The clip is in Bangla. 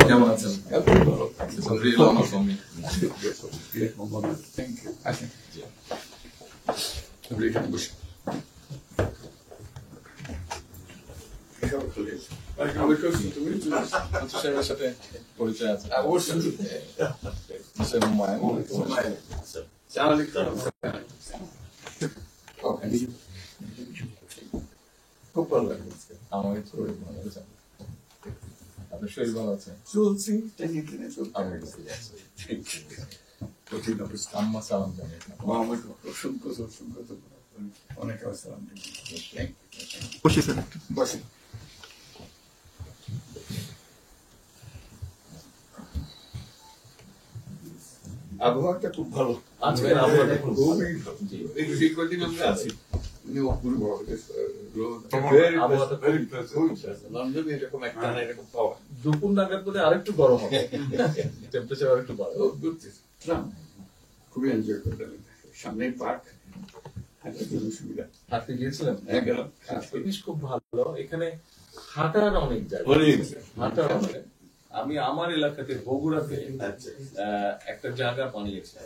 কেমন আছেন? সাথে পরিচয় আছে খুব ভালো লাগে আমাকে শরীর ভালো আছে। আপনার শরীর ভালো আছে? চলছি আম্মা সালাম জানাই। অসংখ্য অনেক সালাম বসে। আবহাওয়াটা খুব ভালো, আজকের আবহাওয়াটা খুব ভালো। এই কদিন আমরা আছি অপূর্ব লন্ডনে এরকম একটা না এরকম পাওয়া। দুপুর নাগাদ বলে আরেকটু গরম হবে, টেম্পারেচার আরেকটু বাড়বে। খুবই এনজয় করলাম, সামনে পার্ক, হাঁটার জন্য সুবিধা। হাঁটতে গিয়েছিলেন? গেলাম। জিনিস খুব ভালো, এখানে হাঁটার অনেক জায়গা, হাঁটার অনেক। আমি আমার এলাকাতে বগুড়াতে একটা জায়গা বানিয়েছি,